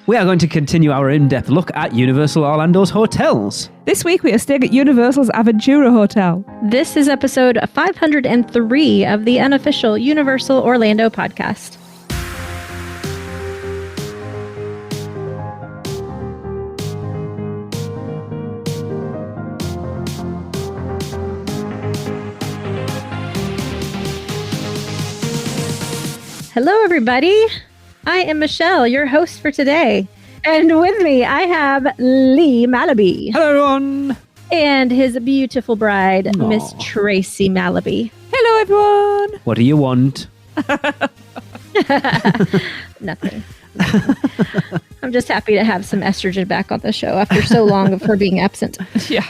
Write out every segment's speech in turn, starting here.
We are going to continue our in-depth look at Universal Orlando's hotels. This week we are staying at Universal's Aventura Hotel. This is episode 503 of the Unofficial Universal Orlando podcast. Hello, everybody. I am Michelle, your host for today. And with me, I have Lee Malaby. Hello, everyone. And his beautiful bride, Aww. Miss Tracy Malaby. Hello, everyone. What do you want? Nothing. I'm just happy to have some estrogen back on the show after so long of her being absent. Yeah.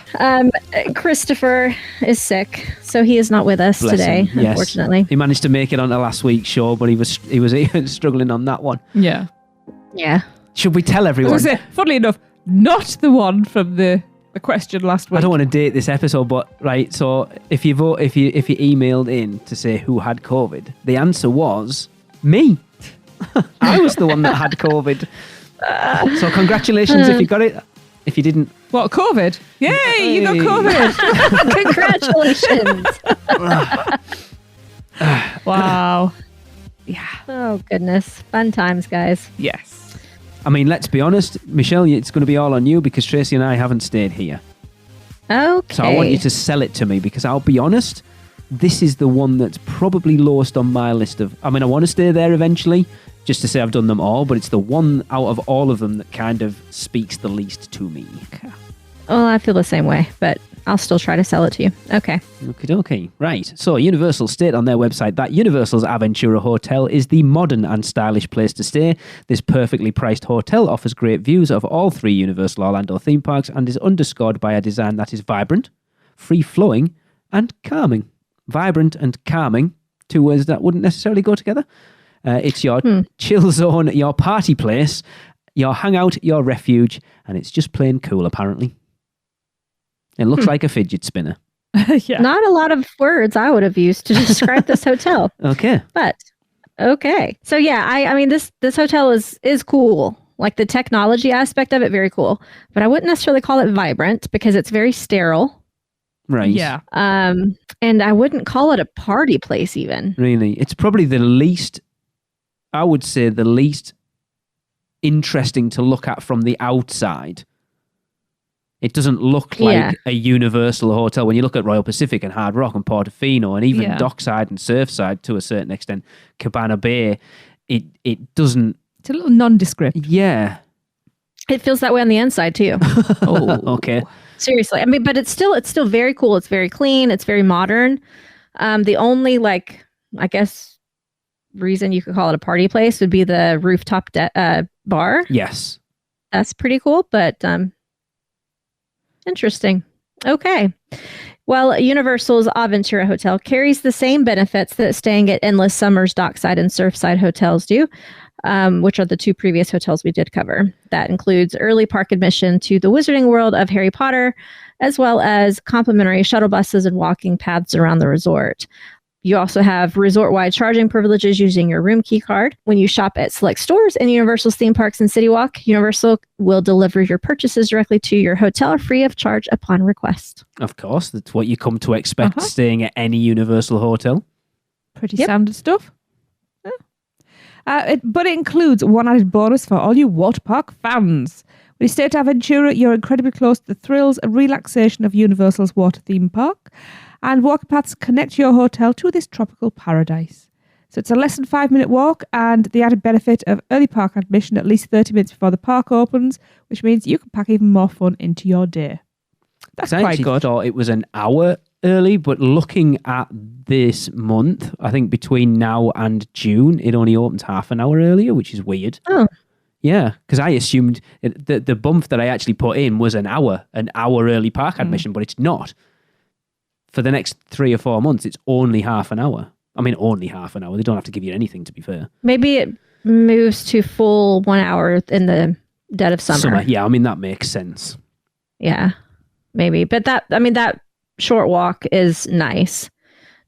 Christopher is sick, so he is not with us Bless today, him. Yes. unfortunately. He managed to make it onto last week's show, but he was even struggling on that one. Yeah. Yeah. Should we tell I everyone? was going to say, funnily enough, not the one from the question last week. I don't want to date this episode, but right. So if you emailed in to say who had COVID, the answer was me. I was the one that had COVID. So congratulations if you got it. If you didn't, What, COVID? Yay, you got Congratulations. COVID. Wow. Yeah. Oh, goodness. Fun times, guys. Yes. I mean, let's be honest, Michelle, it's going to be all on you because Tracy and I haven't stayed here. Okay. So I want you to sell it to me because I'll be honest, this is the one that's probably lowest on my list of... I mean, I want to stay there eventually, just to say I've done them all, but it's the one out of all of them that kind of speaks the least to me. Well, I feel the same way, but I'll still try to sell it to you. Okay. Okay. Right. So Universal state on their website that Universal's Aventura Hotel is the modern and stylish place to stay. This perfectly priced hotel offers great views of all three Universal Orlando theme parks and is underscored by a design that is vibrant, free-flowing, and calming. Vibrant and calming, two words that wouldn't necessarily go together. It's your chill zone, your party place, your hangout, your refuge, and it's just plain cool, apparently. It looks like a fidget spinner. Yeah. Not a lot of words I would have used to describe this hotel. Okay. But, okay. So, yeah, I mean, this hotel is cool. Like, the technology aspect of it, very cool. But I wouldn't necessarily call it vibrant because it's very sterile. Right. Yeah. And I wouldn't call it a party place even. Really. It's probably the least, I would say, the least interesting to look at from the outside. It doesn't look like a Universal hotel. When you look at Royal Pacific and Hard Rock and Portofino and even Dockside and Surfside to a certain extent, Cabana Bay, it doesn't... It's a little nondescript. Yeah. It feels that way on the inside too. Oh, okay. Seriously. I mean, but it's still very cool. It's very clean. It's very modern. The only, like, I guess, reason you could call it a party place would be the rooftop bar. Yes. That's pretty cool, but interesting. Okay. Well, Universal's Aventura Hotel carries the same benefits that staying at Endless Summer's Dockside and Surfside hotels do, which are the two previous hotels we did cover. That includes early park admission to the Wizarding World of Harry Potter, as well as complimentary shuttle buses and walking paths around the resort. You also have resort-wide charging privileges using your room key card. When you shop at select stores in Universal's theme parks and City Walk, Universal will deliver your purchases directly to your hotel free of charge upon request. Of course, that's what you come to expect staying at any Universal hotel. Pretty standard stuff. But it includes one added bonus for all you water park fans. When you stay at Aventura, you're incredibly close to the thrills and relaxation of Universal's water theme park, and walking paths connect your hotel to this tropical paradise. So it's a less than 5-minute walk, and the added benefit of early park admission at least 30 minutes before the park opens, which means you can pack even more fun into your day. That's quite good. I thought it was an hour early, but looking at this month, I think between now and June, it only opens half an hour earlier, which is weird. Oh. Yeah, because I assumed the bump that I actually put in was an hour early park admission, but it's not. For the next 3 or 4 months, it's only half an hour. I mean, only half an hour. They don't have to give you anything, to be fair. Maybe it moves to full 1 hour in the dead of summer. Yeah, I mean, that makes sense. Yeah, maybe. But that short walk is nice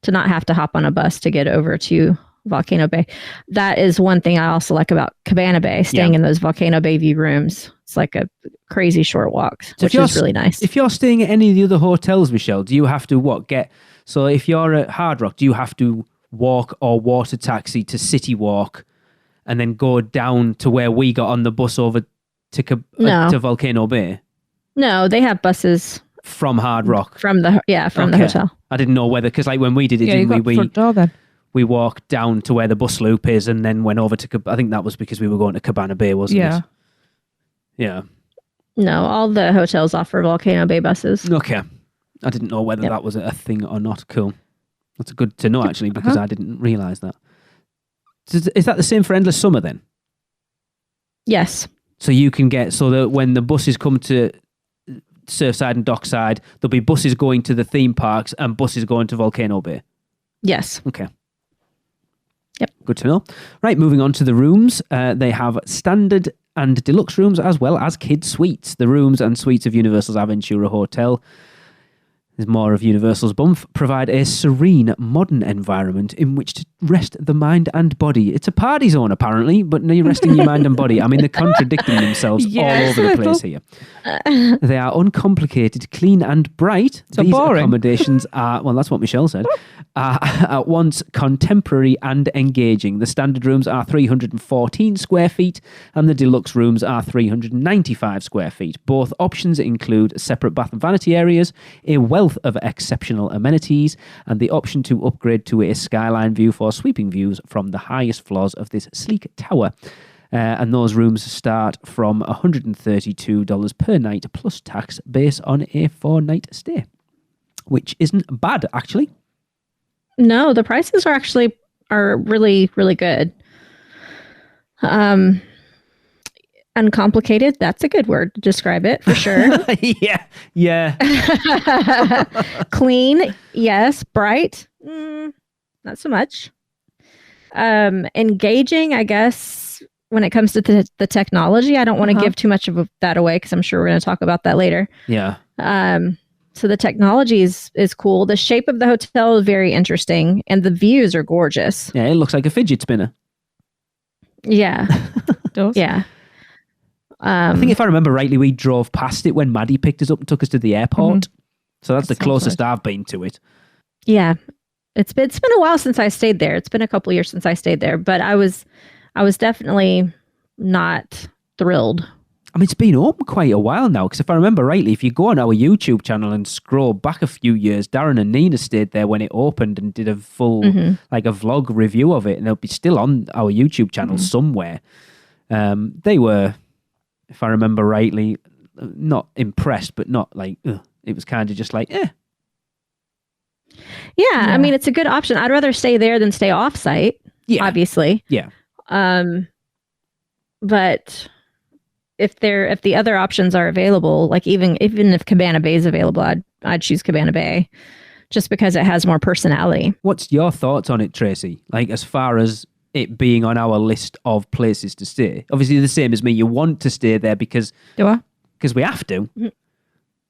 to not have to hop on a bus to get over to Volcano Bay. That is one thing I also like about Cabana Bay, staying in those Volcano Bay view rooms. It's like a crazy short walk, So which is really nice. If you're staying at any of the other hotels, Michelle, do you have to so if you're at Hard Rock, do you have to walk or water taxi to City Walk and then go down to where we got on the bus over to Volcano Bay? No, they have buses from Hard Rock. From the hotel. I didn't know whether, because like when we did it, didn't we? Front door then. We walked down to where the bus loop is and then went over to, I think that was because we were going to Cabana Bay, wasn't it? Yeah. No, all the hotels offer Volcano Bay buses. Okay. I didn't know whether that was a thing or not. Cool. That's good to know, actually, because I didn't realise that. Is that the same for Endless Summer then? Yes. So you can get, so that when the buses come to Surfside and Dockside, there'll be buses going to the theme parks and buses going to Volcano Bay? Yes. Okay. Yep. Good to know. Right, moving on to the rooms. They have standard and deluxe rooms as well as kids' suites. The rooms and suites of Universal's Aventura Hotel, there's more of Universal's bump, provide a serene, modern environment in which to rest the mind and body. It's a party zone, apparently, but no, you're resting your mind and body. I mean, they're contradicting themselves all over the place here. They are uncomplicated, clean and bright. So These boring. accommodations are, well, that's what Michelle said, are at once contemporary and engaging. The standard rooms are 314 square feet and the deluxe rooms are 395 square feet. Both options include separate bath and vanity areas, a wealth of exceptional amenities, and the option to upgrade to a skyline view for sweeping views from the highest floors of this sleek tower. And those rooms start from $132 per night plus tax based on a 4-night stay, which isn't bad, actually. No, the prices are really, really good. Uncomplicated, that's a good word to describe it, for sure. Yeah. Clean, yes. Bright, not so much. Engaging, I guess, when it comes to the technology. I don't want to give too much of that away because I'm sure we're going to talk about that later. Yeah. So the technology is cool. The shape of the hotel is very interesting, and the views are gorgeous. Yeah, it looks like a fidget spinner. Yeah. Does. Yeah. I think if I remember rightly, we drove past it when Maddie picked us up and took us to the airport. So that's the closest I've been to it. Yeah. It's been a while since I stayed there. It's been a couple years since I stayed there, but I was definitely not thrilled. I mean, it's been open quite a while now, because if I remember rightly, if you go on our YouTube channel and scroll back a few years, Darren and Nina stayed there when it opened and did a full, like a vlog review of it, and it'll be still on our YouTube channel somewhere. They were, if I remember rightly, not impressed, but not like, ugh. It was kind of just like, eh. Yeah, I mean, it's a good option. I'd rather stay there than stay off-site, obviously. Yeah. But if the other options are available, like even if Cabana Bay is available, I'd choose Cabana Bay just because it has more personality. What's your thoughts on it, Tracy? Like, as far as it being on our list of places to stay. Obviously, the same as me. You want to stay there because we have to.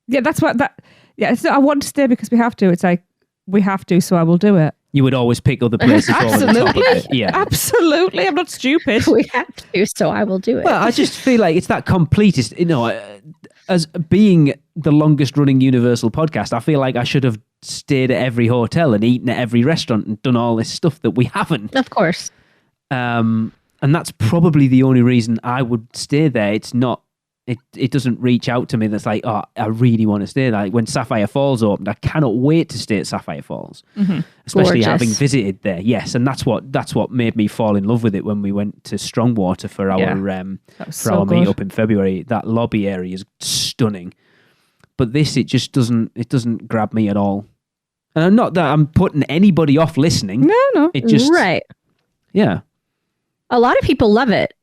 Yeah, that's what that. Yeah, it's not, I want to stay because we have to. It's like we have to, so I will do it. You would always pick other places over the top of it. Yeah, absolutely. I'm not stupid. We have to, so I will do it. Well, I just feel like it's that completest. As being the longest running Universal podcast, I feel like I should have stayed at every hotel and eaten at every restaurant and done all this stuff that we haven't. Of course. And that's probably the only reason I would stay there. It's not. It doesn't reach out to me that's like, oh, I really want to stay there. Like when Sapphire Falls opened, I cannot wait to stay at Sapphire Falls, especially having visited there. Yes, and that's what made me fall in love with it when we went to Strongwater for our meet up in February. That lobby area is stunning, but this, it doesn't grab me at all. And not that I'm putting anybody off listening. No, it just yeah. A lot of people love it.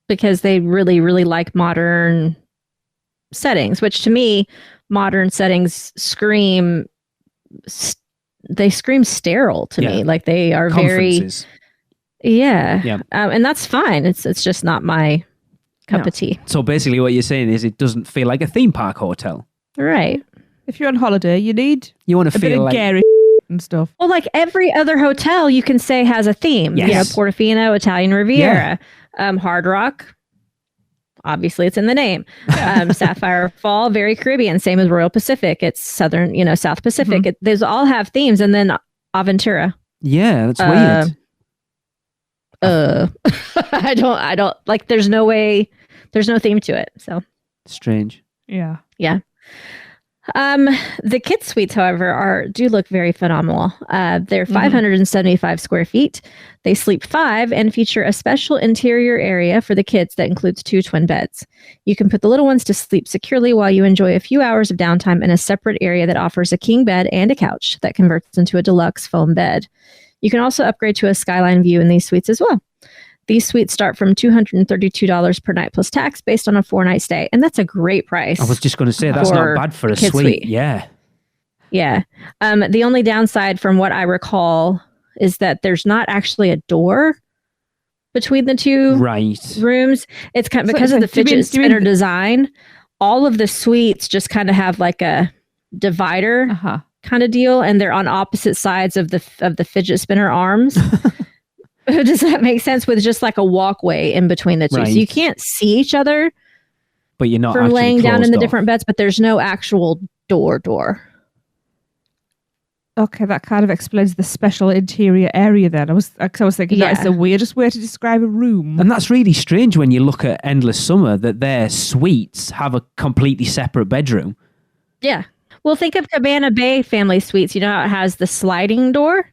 Because they really, really like modern settings, which to me, modern settings scream sterile to me. Like they are very, and that's fine. It's just not my cup of tea. So basically what you're saying is it doesn't feel like a theme park hotel. Right. If you're on holiday, you want to feel bit of like Gary. and stuff. Well, like every other hotel, you can say has a theme. Yes. You know, Portofino, Italian Riviera, Hard Rock. Obviously, it's in the name. Sapphire Fall, very Caribbean. Same as Royal Pacific. It's Southern, South Pacific. Those all have themes. And then Aventura. Yeah, that's weird. I don't like. There's no theme to it. So Strange. Yeah. yeah. The kids' suites, however, do look very phenomenal. They're 575 square feet. They sleep 5 and feature a special interior area for the kids that includes 2 twin beds. You can put the little ones to sleep securely while you enjoy a few hours of downtime in a separate area that offers a king bed and a couch that converts into a deluxe foam bed. You can also upgrade to a skyline view in these suites as well. These suites start from $232 per night plus tax based on a 4-night stay. And that's a great price. I was just going to say, that's not bad for a suite. Yeah. Yeah. The only downside from what I recall is that there's not actually a door between the 2 rooms. It's kind of because of the fidget spinner design. All of the suites just kind of have like a divider kind of deal. And they're on opposite sides of the fidget spinner arms. Does that make sense? With just like a walkway in between the 2. So you can't see each other, but you're not from laying down in the different beds, but there's no actual door. Okay, that kind of explains the special interior area then. I was thinking that's the weirdest way to describe a room. And that's really strange when you look at Endless Summer, that their suites have a completely separate bedroom. Yeah. Well, think of Cabana Bay family suites. You know how it has the sliding door?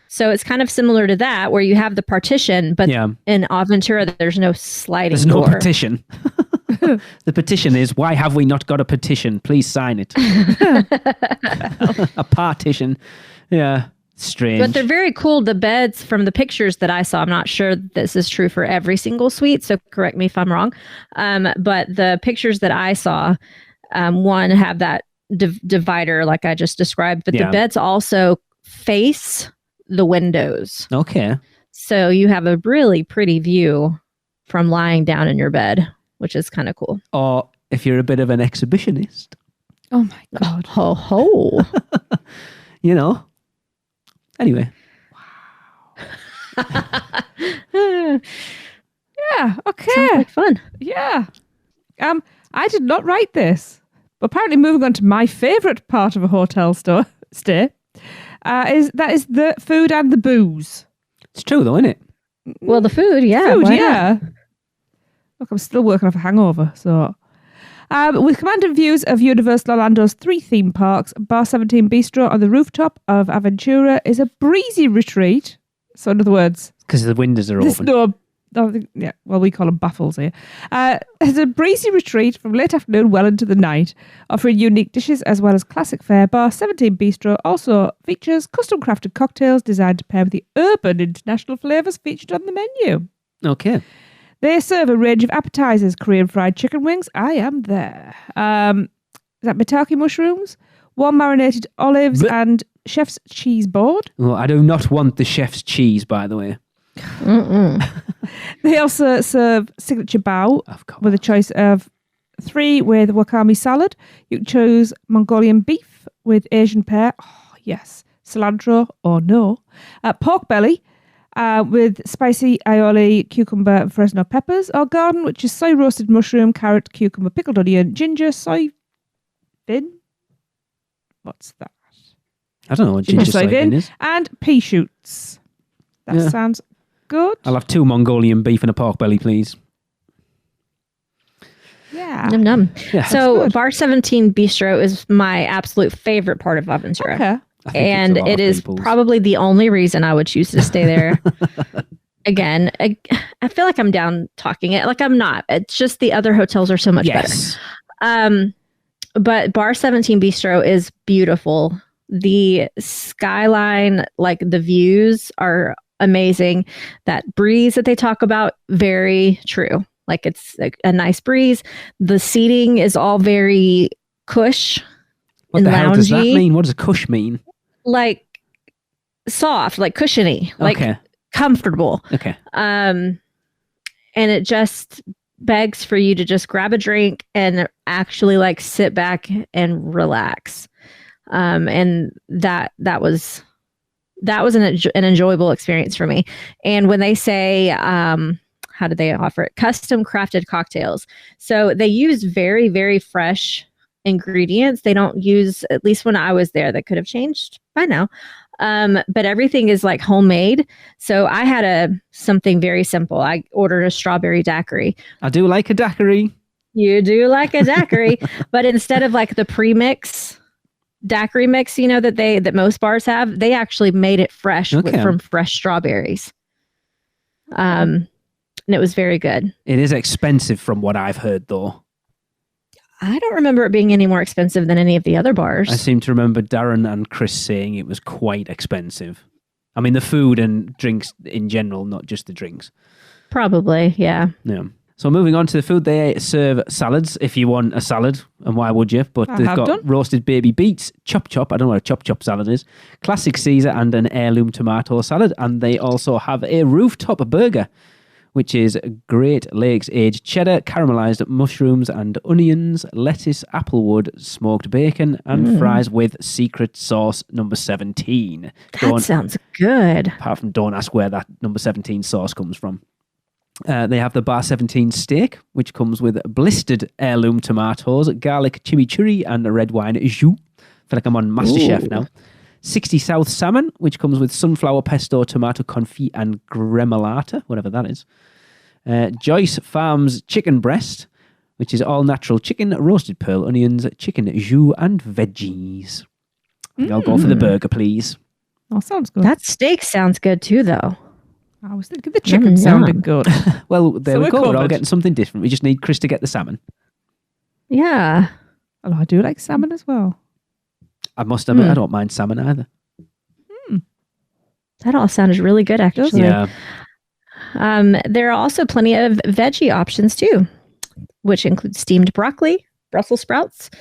So it's kind of similar to that, where you have the partition, but in Aventura, there's no sliding door. There's no petition. The petition is, why have we not got a petition? Please sign it. A partition. Yeah, strange. But they're very cool. The beds from the pictures that I saw, I'm not sure this is true for every single suite, so correct me if I'm wrong. But the pictures that I saw, one have that divider like I just described, but the beds also face the windows. Okay. So you have a really pretty view from lying down in your bed, which is kind of cool. Or if you're a bit of an exhibitionist. Oh my God. Ho ho. Anyway. Wow. Yeah, okay. Sounds like fun. Yeah. I did not write this. But apparently moving on to my favourite part of a hotel stay. Is the food and the booze. It's true though, isn't it? Well, the food, yeah. Look, I'm still working off a hangover, so. With commanding views of Universal Orlando's 3 theme parks, Bar 17 Bistro on the rooftop of Aventura is a breezy retreat. So in other words... Because the windows are open. We call them baffles here. It's a breezy retreat from late afternoon well into the night, offering unique dishes as well as classic fare. Bar 17 Bistro also features custom crafted cocktails designed to pair with the urban international flavours featured on the menu. Okay. They serve a range of appetizers, Korean fried chicken wings. I am there. Is that maitake mushrooms, warm marinated olives, and chef's cheese board. Well, I do not want the chef's cheese, by the way. They also serve signature bao with a choice of 3 with wakame salad. You can choose Mongolian beef with Asian pear. Oh, yes. Cilantro or no. Pork belly with spicy aioli, cucumber, and Fresno peppers. Or garden, which is soy roasted mushroom, carrot, cucumber, pickled onion, ginger, soy bin. What's that? I don't know what ginger soy bin is. And pea shoots. That sounds good. I'll have 2 Mongolian beef and a pork belly, please. Yeah. Num num. Yeah. So Bar 17 Bistro is my absolute favorite part of Aventura. Okay. And it is probably the only reason I would choose to stay there. Again, I feel like I'm down talking it. Like I'm not. It's just the other hotels are so much better. But Bar 17 Bistro is beautiful. The skyline, like the views are amazing. That breeze that they talk about, very true. Like it's a nice breeze. The seating is all very cush and loungy. What the hell does that mean? What does cush mean? Like soft, like cushiony, like comfortable. Okay. And it just begs for you to just grab a drink and actually like sit back and relax. And that was an enjoyable experience for me. And when they say, how do they offer it? Custom crafted cocktails. So they use very, very fresh ingredients. They don't use, at least when I was there, that could have changed by now. But everything is like homemade. So I had something very simple. I ordered a strawberry daiquiri. I do like a daiquiri. You do like a daiquiri, but instead of like the premix daiquiri mix, that most bars have, they actually made it fresh from fresh strawberries. And it was very good. It is expensive from what I've heard, though. I don't remember it being any more expensive than any of the other bars. I seem to remember Darren and Chris saying it was quite expensive. I mean, the food and drinks in general, not just the drinks. Probably, yeah. Yeah. So moving on to the food, they serve salads if you want a salad, and why would you? But they've got roasted baby beets, chop. I don't know what a chop salad is. Classic Caesar and an heirloom tomato salad, and they also have a rooftop burger, which is Great Lakes aged cheddar, caramelized mushrooms and onions, lettuce, applewood, smoked bacon, and fries with secret sauce number 17. That sounds good. Apart from don't ask where that number 17 sauce comes from. They have the Bar 17 steak, which comes with blistered heirloom tomatoes, garlic chimichurri, and a red wine jus. I feel like I'm on MasterChef now. 60 South salmon, which comes with sunflower pesto, tomato confit, and gremolata, whatever that is. Joyce Farms chicken breast, which is all natural chicken, roasted pearl onions, chicken jus, and veggies. I'll go for the burger, please. Oh, sounds good. That steak sounds good too, though. I was thinking the chicken sounded good. Well, there we go. Covered. We're all getting something different. We just need Chris to get the salmon. Yeah. Oh, I do like salmon as well. I must admit, I don't mind salmon either. That all sounded really good, actually. Yeah. There are also plenty of veggie options too, which include steamed broccoli, Brussels sprouts,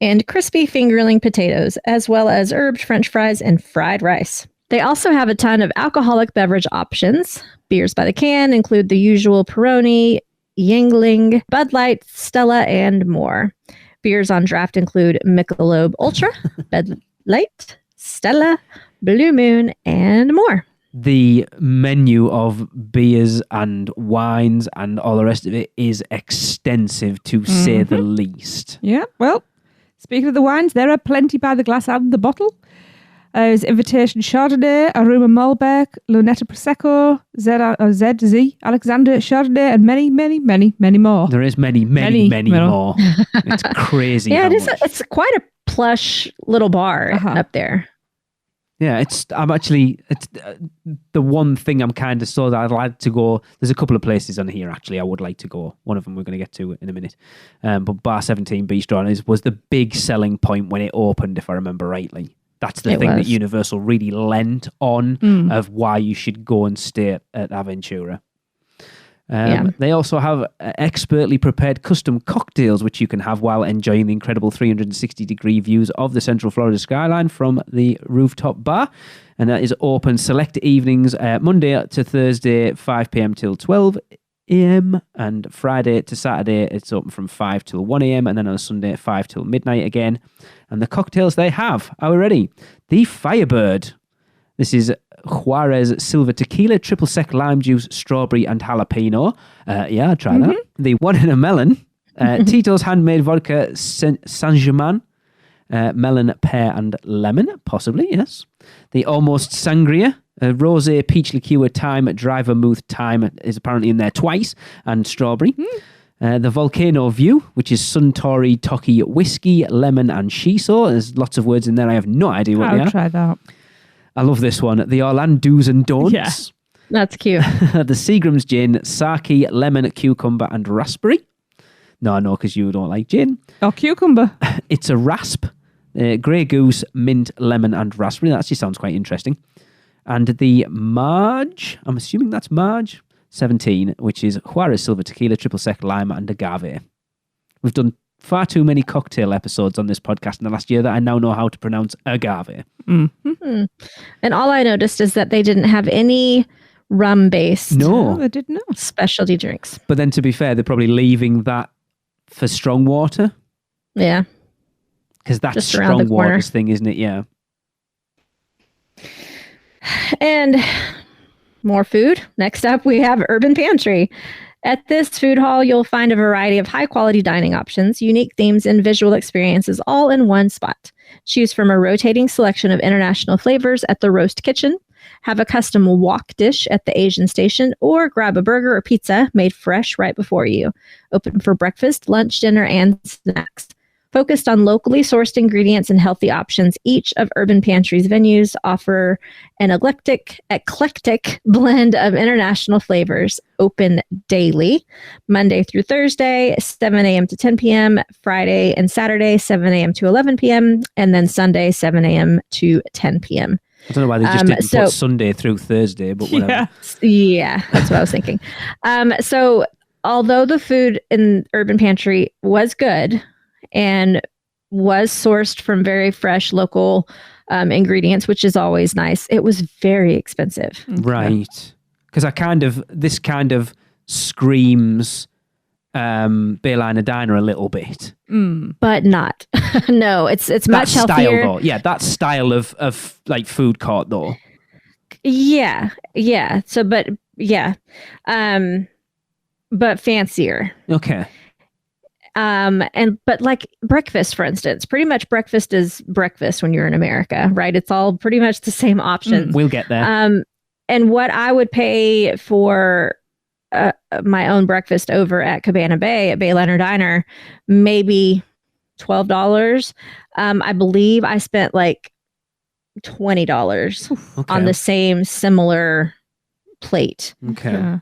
and crispy fingerling potatoes, as well as herbed French fries and fried rice. They also have a ton of alcoholic beverage options. Beers by the can include the usual Peroni, Yingling, Bud Light, Stella, and more. Beers on draft include Michelob Ultra, Bud Light, Stella, Blue Moon, and more. The menu of beers and wines and all the rest of it is extensive, to say the least. Yeah, well, speaking of the wines, there are plenty by the glass and the bottle. There's Invitation Chardonnay, Aroma Malbec, Lunetta Prosecco, ZZ, Alexander Chardonnay, and many, many, many, many more. There is many more. It's crazy. Yeah, it's quite a plush little bar up there. Yeah, it's the one thing I'm kind of so that I'd like to go. There's a couple of places on here actually I would like to go. One of them we're going to get to in a minute. But Bar 17 Bistro was the big selling point when it opened, if I remember rightly. That's the thing that Universal really lent on of why you should go and stay at Aventura. They also have expertly prepared custom cocktails, which you can have while enjoying the incredible 360-degree views of the Central Florida skyline from the rooftop bar. And that is open select evenings, Monday to Thursday, 5 p.m. till 12 a.m. and Friday to Saturday, it's open from 5 till 1 a.m. and then on a Sunday, 5 till midnight again. And the cocktails they have, are we ready? The Firebird. This is Juarez Silver Tequila, triple sec lime juice, strawberry, and jalapeno. I'll try that. The One in a Melon, Tito's handmade vodka, Saint-Germain, melon, pear, and lemon, possibly, yes. The Almost Sangria, rosé, peach liqueur, thyme, dry vermouth, thyme is apparently in there twice, and strawberry. The Volcano View, which is Suntory, Toki, whiskey, lemon, and shiso. There's lots of words in there. I have no idea what they are. I'll try that. I love this one. The Orland Do's and Don'ts. Yeah, that's cute. The Seagram's Gin, Sake, lemon, cucumber, and raspberry. No, because you don't like gin. Or cucumber. It's a rasp. Grey Goose, mint, lemon, and raspberry. That actually sounds quite interesting. And the Marge, I'm assuming that's Marge 17, which is Juarez Silver Tequila, triple sec lime, and agave. We've done far too many cocktail episodes on this podcast in the last year that I now know how to pronounce agave. And all I noticed is that they didn't have any rum-based I didn't know. specialty drinks. But then to be fair, they're probably leaving that for strong water. Yeah. Because that's just around the strong corner. waters thing, isn't it? Yeah. And more food. Next up, we have Urban Pantry. At this food hall, you'll find a variety of high-quality dining options, unique themes, and visual experiences all in one spot. Choose from a rotating selection of international flavors at the Roast Kitchen, have a custom wok dish at the Asian Station, or grab a burger or pizza made fresh right before you. Open for breakfast, lunch, dinner, and snacks. Focused on locally sourced ingredients and healthy options, each of Urban Pantry's venues offer an eclectic blend of international flavors. Open daily, Monday through Thursday, 7 a.m. to 10 p.m., Friday and Saturday, 7 a.m. to 11 p.m., and then Sunday, 7 a.m. to 10 p.m. I don't know why they just didn't put Sunday through Thursday, but whatever. Yeah, that's what I was thinking. So although the food in Urban Pantry was good, and was sourced from very fresh local ingredients, which is always nice, it was very expensive. Right. Because this kind of screams Bayliner Diner a little bit. But not. No, it's much that healthier. Style, though. Yeah, that style of like food court, though. Yeah. So, but fancier. Okay. But like breakfast, for instance, pretty much breakfast is breakfast when you're in America, right? It's all pretty much the same options. We'll get there. And what I would pay for my own breakfast over at Cabana Bay at Bayliner Diner, maybe $12. I believe I spent like $20 on the same similar plate. Okay.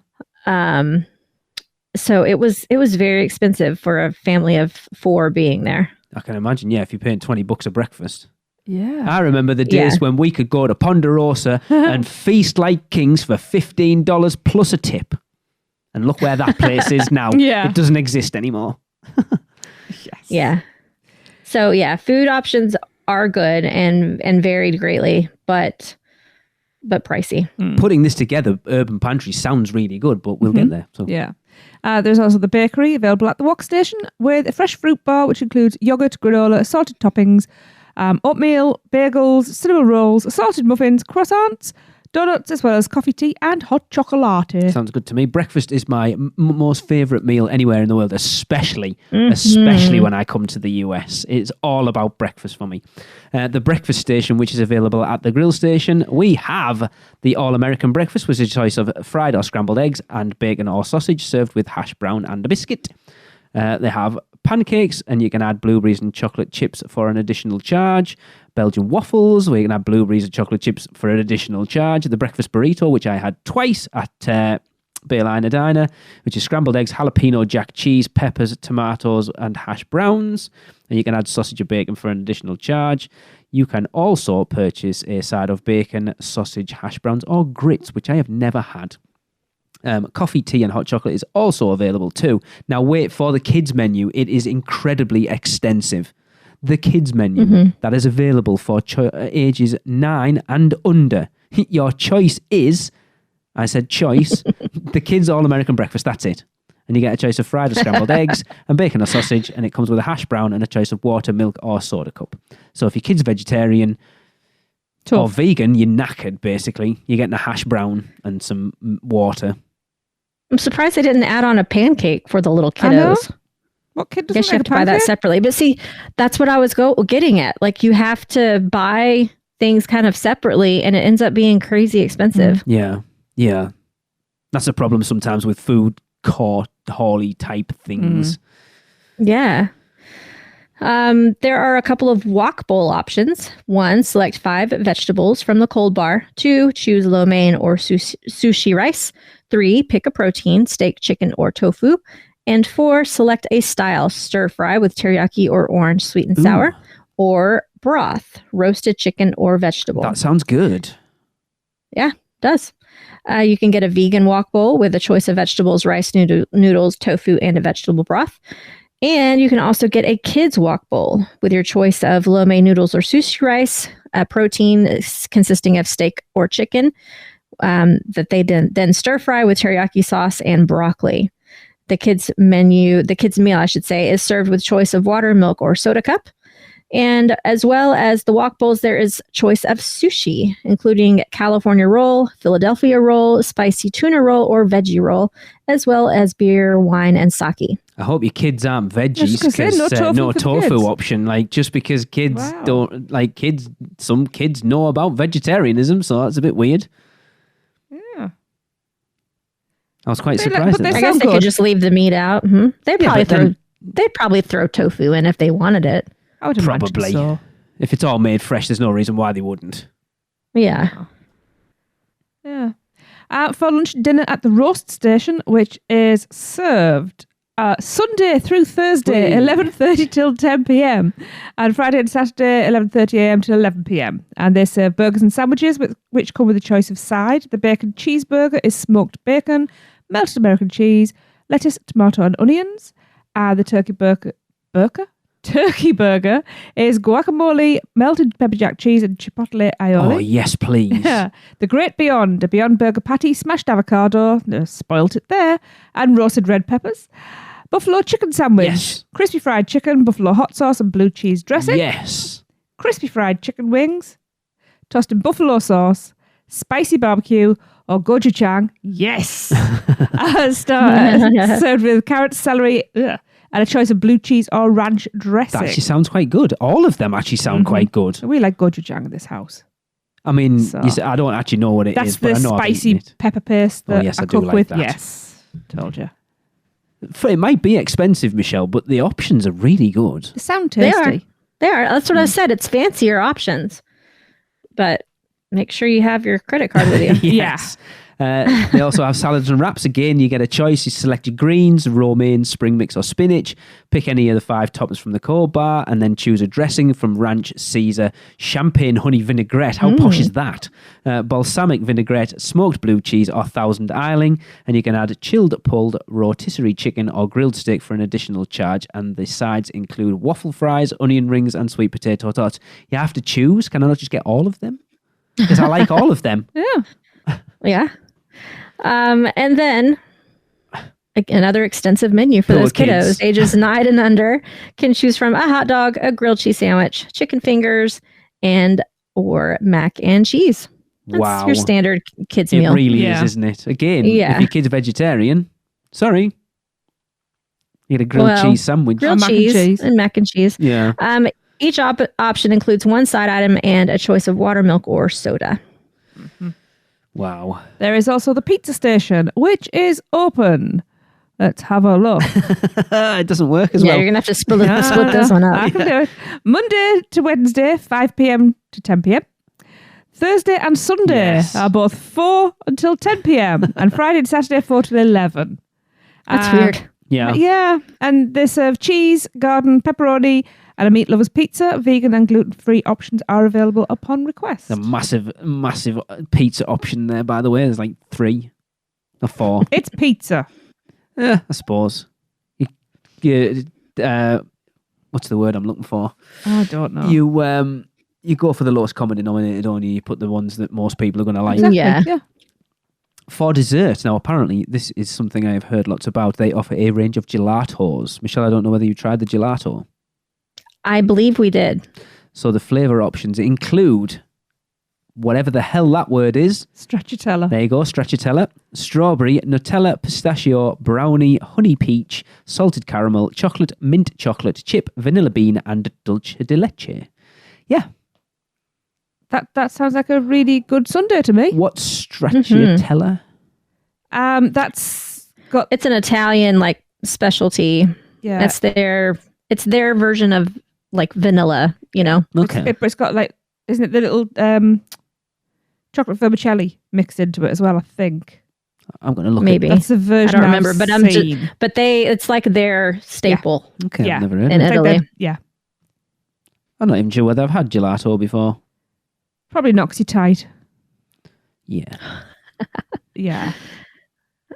So it was very expensive for a family of 4 being there. I can imagine, yeah, if you're paying $20 a breakfast. Yeah. I remember the days when we could go to Ponderosa and feast like kings for $15 plus a tip. And look where that place is now. Yeah. It doesn't exist anymore. Yes. Yeah. So yeah, food options are good and varied greatly, but pricey. Putting this together, Urban Pantry sounds really good, but we'll get there. So. Yeah. There's also the bakery available at the Wok Station with a fresh fruit bar, which includes yogurt, granola, assorted toppings, oatmeal, bagels, cinnamon rolls, assorted muffins, croissants, donuts, as well as coffee, tea, and hot chocolate. Sounds good to me. Breakfast is my most favourite meal anywhere in the world, especially when I come to the US. It's all about breakfast for me. The breakfast station, which is available at the grill station, we have the all-American breakfast, which is a choice of fried or scrambled eggs and bacon or sausage served with hash brown and a biscuit. They have pancakes, and you can add blueberries and chocolate chips for an additional charge. Belgian waffles, where you can add blueberries and chocolate chips for an additional charge. The breakfast burrito, which I had twice at Bayliner Diner, which is scrambled eggs, jalapeno jack cheese, peppers, tomatoes, and hash browns. And you can add sausage or bacon for an additional charge. You can also purchase a side of bacon, sausage, hash browns, or grits, which I have never had. Coffee, tea, and hot chocolate is also available too. Now, wait for the kids menu. It is incredibly extensive. The kids menu that is available for ages 9 and under. Your choice is, I said choice, the kids all-American breakfast. That's it. And you get a choice of fried or scrambled eggs and bacon or sausage, and it comes with a hash brown and a choice of water, milk, or soda cup. So if your kid's vegetarian or vegan, you're knackered, basically. You're getting a hash brown and some water. I'm surprised they didn't add on a pancake for the little kiddos. What kid doesn't Guess you have like to buy that separately. But see, that's what I was getting at. Like, you have to buy things kind of separately, and it ends up being crazy expensive. Yeah. That's a problem sometimes with food court hall-y type things. Yeah. There are a couple of wok bowl options. 1, select 5 vegetables from the cold bar. 2, choose lo mein or sushi rice. 3, pick a protein, steak, chicken, or tofu. And 4, select a style, stir fry with teriyaki or orange sweet and sour, or broth, roasted chicken or vegetable. That sounds good. Yeah, it does. You can get a vegan wok bowl with a choice of vegetables, rice, noodles, tofu, and a vegetable broth. And you can also get a kids wok bowl with your choice of lo mein noodles or sushi rice, protein consisting of steak or chicken that they then stir fry with teriyaki sauce and broccoli. The kids meal, I should say, is served with choice of water, milk, or soda cup. And as well as the walk bowls, there is choice of sushi, including California roll, Philadelphia roll, spicy tuna roll, or veggie roll, as well as beer, wine, and sake. I hope your kids aren't veggies gonna say, because no tofu no for tofu kids. option. Like just because kids Wow. don't like kids, some kids know about vegetarianism, so that's a bit weird. Yeah. I was quite They like- surprised. but at they I that. guess sound they could good. just leave the meat out. They'd Yeah, probably but then- they'd probably throw tofu in if they wanted it. I would imagine Probably. so. If it's all made fresh, there's no reason why they wouldn't. Yeah. Yeah. For lunch and dinner at the roast station, which is served Sunday through Thursday, Whee. 11:30 till 10 p.m. and Friday and Saturday, 11:30 a.m. till 11 p.m. And they serve burgers and sandwiches, which come with a choice of side. The bacon cheeseburger is smoked bacon, melted American cheese, lettuce, tomato, and onions. The turkey burger is guacamole, melted pepper jack cheese, and chipotle aioli. Oh yes, please. Yeah. The Great Beyond, a Beyond Burger patty, smashed avocado, spoilt it there, and roasted red peppers. Buffalo chicken sandwich, Yes. crispy fried chicken, buffalo hot sauce, and blue cheese dressing. Yes. Crispy fried chicken wings, tossed in buffalo sauce, spicy barbecue, or gochujang. Yes. Starters served with carrots, celery, and a choice of blue cheese or ranch dressing. That actually sounds quite good. All of them actually sound quite good. We like gochujang in this house. I mean, So- I don't actually know what it That's is, but the I know I've spicy eaten it. pepper paste Oh, that yes, I I do cook like with. that. Yes, told you. It might be expensive, Michelle, but the options are really good. They sound They are. tasty. They are. That's what I said. It's fancier options. But make sure you have your credit card with you. Yes. They also have salads and wraps. Again, you get a choice. You select your greens, romaine, spring mix, or spinach. Pick any of the 5 toppings from the core bar, and then choose a dressing from ranch, Caesar, champagne honey vinaigrette. How posh is that? Balsamic vinaigrette, smoked blue cheese, or Thousand Isling. And you can add chilled pulled rotisserie chicken or grilled steak for an additional charge. And the sides include waffle fries, onion rings, and sweet potato tots. You have to choose. Can I not just get all of them? Because I like all of them. Yeah. Yeah. And then another extensive menu for Poor those kiddos, kids. ages 9 and under, can choose from a hot dog, a grilled cheese sandwich, chicken fingers, and or mac and cheese. That's Wow. your standard kids It meal. really Yeah. is, isn't it? Again, Yeah. if your kid's a vegetarian, sorry. You get a grilled Well, cheese sandwich. Grilled mac and cheese cheese. and mac and cheese. Yeah. Each option includes one side item and a choice of water, milk, or soda. Wow. There is also the pizza station, which is open. Let's have a look. It doesn't work as Yeah, well. you're gonna have to split this one I up. can do it. Monday to Wednesday, 5 p.m. to 10 p.m. Thursday and Sunday Yes. are both 4 until 10 p.m. and Friday and Saturday 4 till 11. That's Uh, weird. Yeah. Yeah, and they serve cheese, garden, pepperoni, and a meat lover's pizza. Vegan and gluten-free options are available upon request. The massive pizza option there, by the way. There's like 3 or 4. It's pizza. I suppose. What's the word I'm looking for? I don't know. You go for the lowest common denominator, don't you? You put the ones that most people are going to like. Exactly, Yeah. For dessert, now apparently this is something I've heard lots about. They offer a range of gelatos. Michelle, I don't know whether you tried the gelato. I believe we did. So the flavour options include whatever the hell that word is. Stracciatella. There you go, stracciatella, strawberry, Nutella, pistachio, brownie, honey peach, salted caramel, chocolate, mint chocolate, chip, vanilla bean, and dulce de leche. Yeah. That sounds like a really good Sunday to me. What's stracciatella? That's got It's an Italian like specialty. yeah. It's their version of like vanilla, you know. Okay. It's got like, isn't it the little chocolate vermicelli mixed into it as well? I think I'm going to look Maybe. that's the version. I don't remember, I've but I'm just, seen. but it's like their staple at Okay, Yeah. I've never heard in of it. It's like Italy. that- yeah, I'm not even sure whether I've had gelato before. probably not 'cause you're tight. Yeah. Yeah,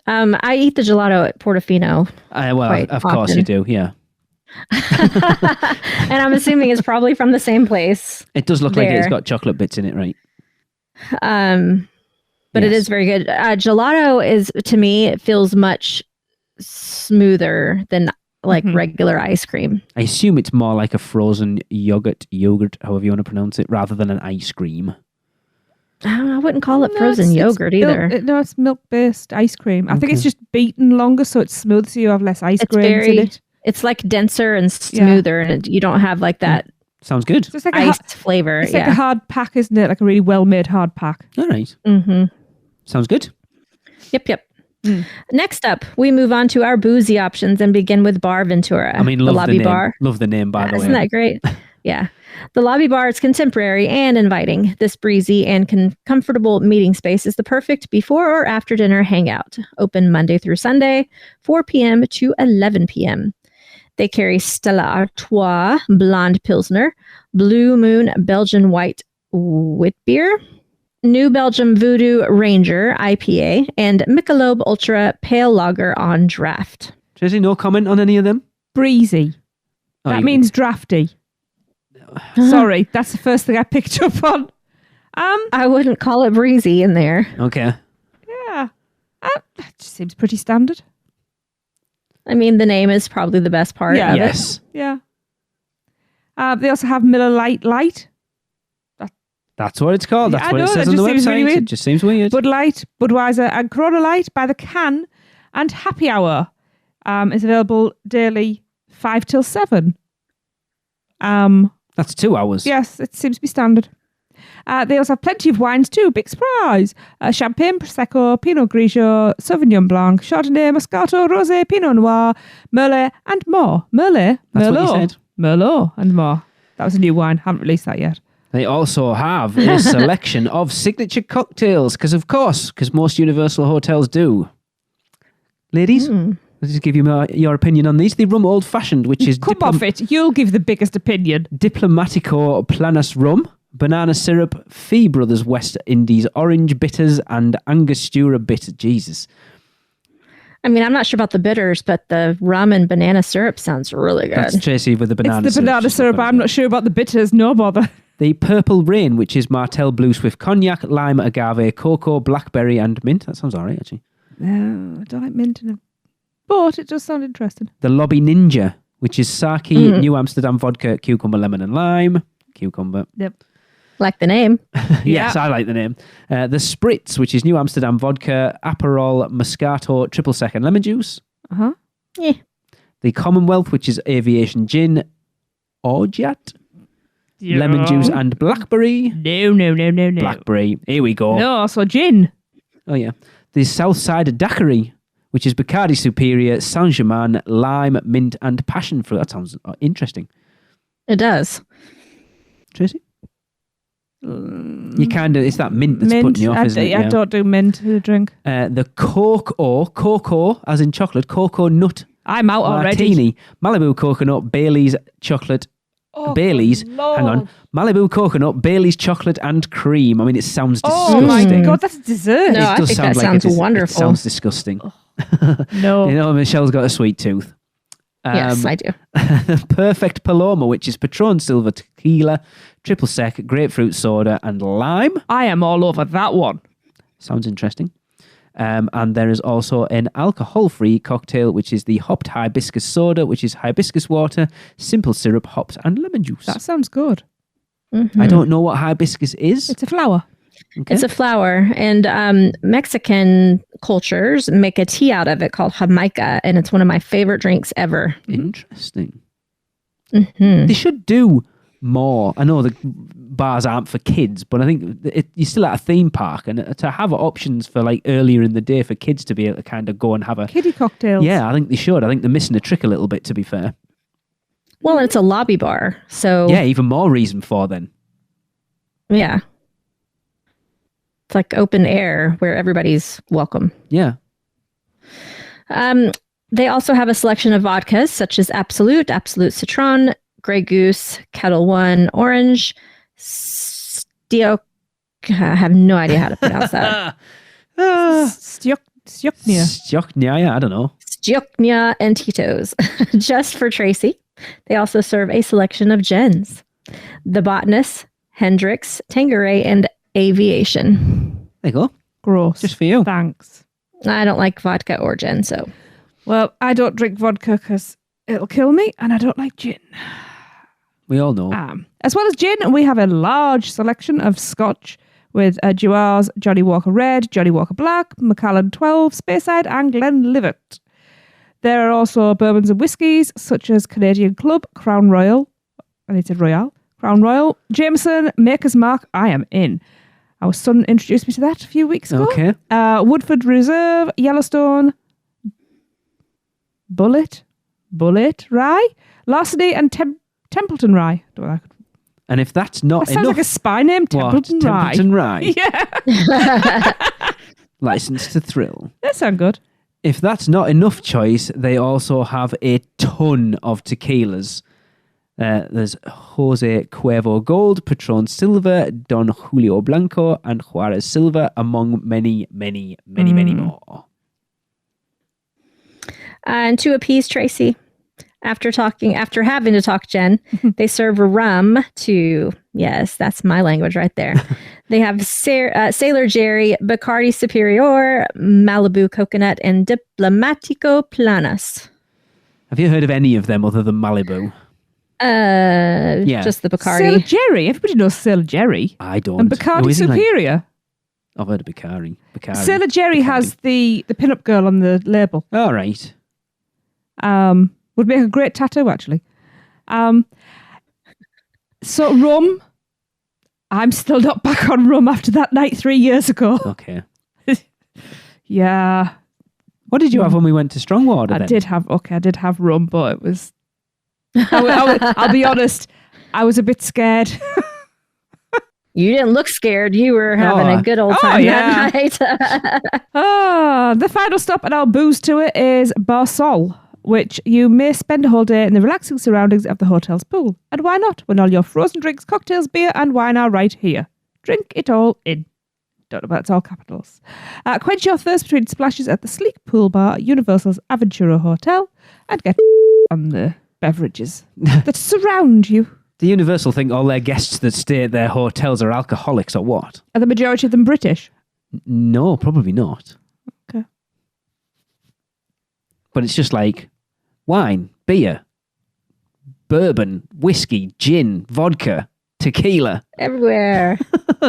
I eat the gelato at Portofino, Well, Quite of course you do, yeah. and I'm assuming it's probably from the same place. It does look like it's There. got chocolate bits in it, right? But it Yes. is very good. Gelato is, to me, it feels much smoother than like regular ice cream. I assume it's more like a frozen yogurt, however you want to pronounce it, rather than an ice cream. I wouldn't call it No, frozen it's yogurt either. No, it's milk-based ice cream. I think it's Okay. just beaten longer so it's smooth so you have less ice It's grains in it. it's like denser and smoother, and you don't have like that Sounds good. So it's like iced flavor. it's like a hard pack, isn't it? Like a really well-made hard pack. All right. Mm-hmm. Sounds good. Yep. Next up, we move on to our boozy options and begin with Bar Ventura. I mean, the love lobby the name. bar. Love the name, by the way. Isn't that great? Yeah. The lobby bar is contemporary and inviting. This breezy and comfortable meeting space is the perfect before or after dinner hangout. Open Monday through Sunday, 4 p.m. to 11 p.m. They carry Stella Artois Blonde Pilsner, Blue Moon Belgian White Wit Beer, New Belgium Voodoo Ranger IPA, and Michelob Ultra Pale Lager on draft. Tracy, no comment on any of them? Breezy. Oh, That you- means drafty. Sorry, that's the first thing I picked up on. I wouldn't call it breezy in there. Okay. Yeah. That just seems pretty standard. I mean, the name is probably the best part Yeah. of it. Yes. Yeah. They also have Miller Lite Light, That's what it's called. Yeah, That's I what know, it says that on the just seems website. really weird. It just seems weird. Bud Light, Budweiser, and Corona Light by the can, and Happy Hour is available daily 5 till 7. That's 2 hours. Yes, it seems to be standard. They also have plenty of wines too. Big surprise! Champagne, Prosecco, Pinot Grigio, Sauvignon Blanc, Chardonnay, Moscato, Rosé, Pinot Noir, Merlot, and more. That's what you said. Merlot and more. That was a new wine. Haven't released that yet. They also have a selection of signature cocktails, because most Universal hotels do. Ladies, let's just give you your opinion on these. The rum old fashioned, which is Come off it. You'll give the biggest opinion. Diplomatico Planus rum, banana syrup, Fee Brothers West Indies orange bitters, and Angostura bitter. Jesus. I mean, I'm not sure about the bitters, but the rum and banana syrup sounds really good. That's Tracy with the banana It's the syrup. banana syrup. I'm not sure about the bitters. No bother. The Purple Rain, which is Martell Blue Swift Cognac, Lime, Agave, Cocoa, Blackberry, and Mint. That sounds all right, actually. No, I don't like mint in it. But it does sound interesting. The Lobby Ninja, which is Sake, New Amsterdam Vodka, Cucumber, Lemon, and Lime. Cucumber. Yep. Like the name. Yes, I like the name. The Spritz, which is New Amsterdam Vodka, Aperol, Moscato, Triple Sec, and Lemon Juice. Uh-huh. Yeah. The Commonwealth, which is Aviation Gin, Orgeat, Lemon Juice, and Blackberry. No. Blackberry. Here we go. No, so gin. Oh, yeah. The Southside Daiquiri, which is Bacardi Superior, Saint-Germain, Lime, Mint, and Passion Fruit. That sounds interesting. It does. Tracy? You kind of, it's that mint that's Mint. putting you off, isn't it? I don't do mint in a drink. The cocoa, as in chocolate, cocoa nut I'm out already. martini, Malibu coconut, Bailey's chocolate, Bailey's, hang on, Malibu coconut, Bailey's chocolate and cream. I mean, it sounds Oh disgusting. my God, that's a dessert. No, I does think sound that like sounds it is- wonderful. It sounds disgusting. No. You know, Michelle's got a sweet tooth. Yes, I do. Perfect Paloma, which is Patron Silver Tequila, Triple Sec, Grapefruit Soda, and Lime. I am all over that one. Sounds interesting. And there is also an alcohol-free cocktail, which is the Hopped Hibiscus Soda, which is hibiscus water, simple syrup, hops, and lemon juice. That sounds good. I don't know what hibiscus is. It's a flower. Okay. It's a flower, and Mexican cultures make a tea out of it called Jamaica, and it's one of my favorite drinks ever. Interesting. Mm-hmm. They should do more. I know the bars aren't for kids, but I think you're still at a theme park, and to have options for like earlier in the day for kids to be able to kind of go and have a... Kiddie cocktails. Yeah, I think they should. I think they're missing a trick a little bit, to be fair. Well, it's a lobby bar, so Yeah, even more reason for then. yeah. It's like open air where everybody's welcome. Yeah. They also have a selection of vodkas such as Absolute, Absolute Citron, Grey Goose, Kettle One, Orange, Stio. I have no idea how to pronounce that. Stjoknia. Stjoknia, I don't know. Stjoknia and Tito's, just for Tracy. They also serve a selection of gins. The Botanist, Hendrix, Tanqueray, and Aviation. There you go. Gross. Just for you. Thanks. I don't like vodka or gin, so Well, I don't drink vodka because It'll kill me, and I don't like gin. We all know. As well as gin, we have a large selection of Scotch with Dewars, Johnny Walker Red, Johnny Walker Black, Macallan 12, Speyside, and Glenlivet. There are also bourbons and whiskies such as Canadian Club, Crown Royal, and it said Royale, Crown Royal, Jameson, Maker's Mark. I am in. Our son introduced me to that a few weeks ago. Okay. Woodford Reserve, Yellowstone, Bullet Rye, Larceny, and Templeton Rye. And if that's not That sounds enough... like a spy name, Templeton Rye. Templeton Rye. Yeah. Licensed to thrill. That sounds good. If that's not enough choice, they also have a ton of tequilas. There's Jose Cuervo Gold, Patron Silver, Don Julio Blanco, and Juarez Silver, among many, many, many, many more. And to appease Tracy, after having to talk Jen, they serve rum to, yes, that's my language right there. They have Sailor Jerry, Bacardi Superior, Malibu Coconut, and Diplomatico Planas. Have you heard of any of them other than Malibu? Just the Bacardi. Sailor Jerry. Everybody knows Sailor Jerry. I don't. And Bacardi Superior. I've heard of Bacardi. Sailor Jerry has the pin-up girl on the label. All right. Would make a great tattoo, actually. So rum. I'm still not back on rum after that night 3 years ago. Okay. Yeah. What did you have when we went to Strongwater then? I did have rum, but it was... I'll be honest, I was a bit scared. You didn't look scared. You were having a good old time that night. The final stop at our booze tour is Bar Sol, which you may spend a whole day in the relaxing surroundings of the hotel's pool. And why not, when all your frozen drinks, cocktails, beer and wine are right here? Drink it all in. Don't know about it's all capitals. Quench your thirst between splashes at the sleek pool bar at Universal's Aventura Hotel and get on the beverages that surround you. The Universal think all their guests that stay at their hotels are alcoholics or what? Are the majority of them British? No, probably not. Okay. But it's just like wine, beer, bourbon, whiskey, gin, vodka, tequila. Everywhere.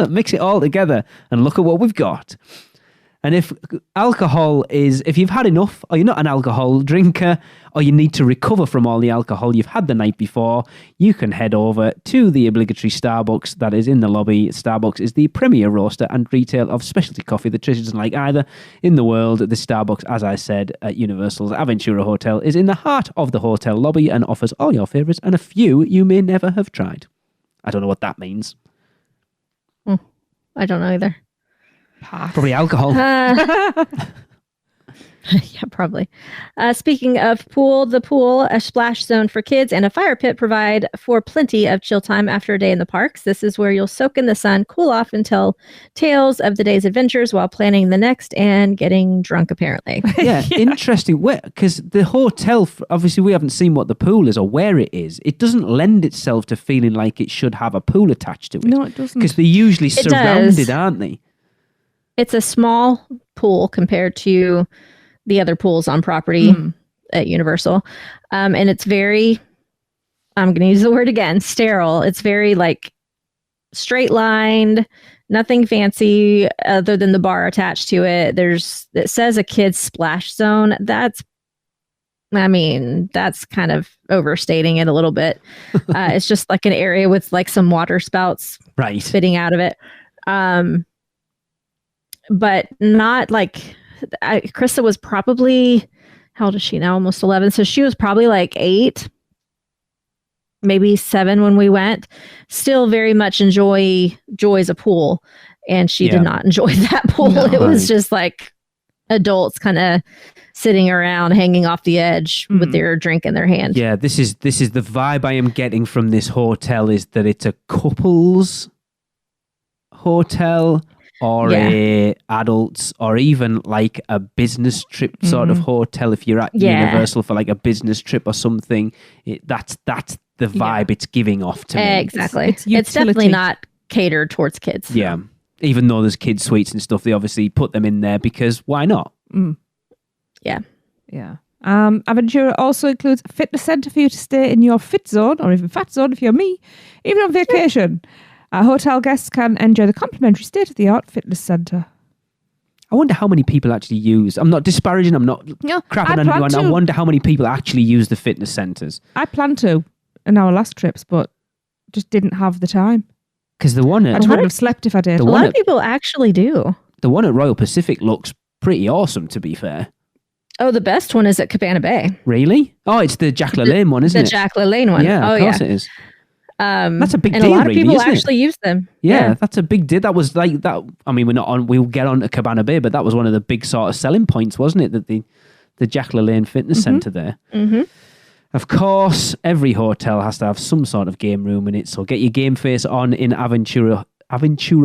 Mix it all together and look at what we've got. And if you've had enough, or you're not an alcohol drinker, or you need to recover from all the alcohol you've had the night before, you can head over to the Obligatory Starbucks that is in the lobby. Starbucks is the premier roaster and retail of specialty coffee that Trish doesn't like either in the world. The Starbucks, as I said, at Universal's Aventura Hotel is in the heart of the hotel lobby and offers all your favourites and a few you may never have tried. I don't know what that means. I don't know either. Probably alcohol. Yeah, probably. Speaking of pool, the pool, a splash zone for kids, and a fire pit provide for plenty of chill time after a day in the parks. This is where you'll soak in the sun, cool off, and tell tales of the day's adventures while planning the next and getting drunk, apparently. Yeah, interesting. Because the hotel, obviously we haven't seen what the pool is or where it is. It doesn't lend itself to feeling like it should have a pool attached to it. No, it doesn't. Because they're usually surrounded, aren't they? It's a small pool compared to the other pools on property at Universal. And it's very, I'm going to use the word again, sterile. It's very like straight lined, nothing fancy other than the bar attached to it. It says a kid's splash zone. That's kind of overstating it a little bit. It's just like an area with like some water spouts spitting out of it. But not like... Krista was probably, how old is she now? Almost 11. So she was probably like 8, maybe 7 when we went. Still very much enjoys a pool. And she did not enjoy that pool. No, it was just like adults kind of sitting around, hanging off the edge with their drink in their hand. Yeah, this is the vibe I am getting from this hotel, is that it's a couples hotel. Or a adults, or even like a business trip sort of hotel. If you're at Universal for like a business trip or something, that's the vibe it's giving off to me. Exactly. It's definitely not catered towards kids. Yeah. Even though there's kids suites and stuff, they obviously put them in there because why not? Yeah. Yeah. Aventura also includes a fitness centre for you to stay in your fit zone, or even fat zone if you're me, even on vacation. Hotel guests can enjoy the complimentary state-of-the-art fitness centre. I wonder how many people actually use. I'm not disparaging. I'm not crapping on anyone. I wonder how many people actually use the fitness centres. I planned to in our last trips, but just didn't have the time. Because the one at I would have slept if I did. A lot of people actually do. The one at Royal Pacific looks pretty awesome, to be fair. Oh, the best one is at Cabana Bay. Really? Oh, it's the Jack LaLanne one, isn't it? The Jack LaLanne one. Yeah, of course it is. That's a big deal, and a lot of really, people isn't actually use them. Yeah, that's a big deal. That was like that. I mean, we'll get on to Cabana Bay, but that was one of the big sort of selling points, wasn't it? That the Jack LaLanne Fitness Centre there. Mm-hmm. Of course, every hotel has to have some sort of game room in it. So get your game face on in Aventura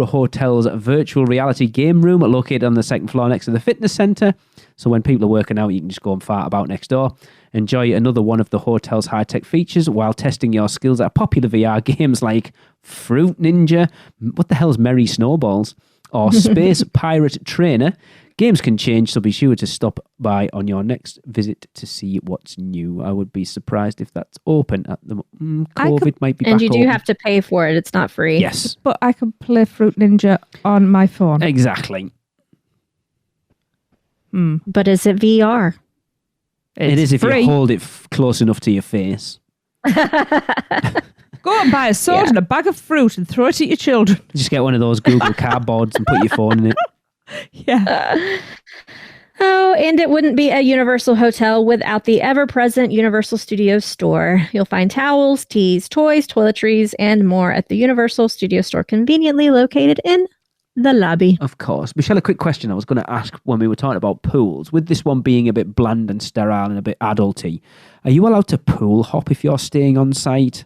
Hotel's virtual reality game room, located on the second floor next to the fitness centre. So when people are working out, you can just go and fart about next door. Enjoy another one of the hotel's high-tech features while testing your skills at popular VR games like Fruit Ninja, what the hell's Merry Snowballs, or Space Pirate Trainer. Games can change, so be sure to stop by on your next visit to see what's new. I would be surprised if that's open at the COVID might be back. And you do open. have to pay for it. It's not free. Yes. But I can play Fruit Ninja on my phone. Exactly. But is it VR? It is if free. you hold it close enough to your face. Go and buy a sword and a bag of fruit and throw it at your children. Just get one of those Google Cardboards and put your phone in it. Yeah. Oh, and it wouldn't be a Universal Hotel without the ever-present Universal Studios store. You'll find towels, teas, toys, toiletries, and more at the Universal Studios store, conveniently located in the lobby. Of course. Michelle, a quick question I was going to ask when we were talking about pools. With this one being a bit bland and sterile and a bit adulty, are you allowed to pool hop if you're staying on site?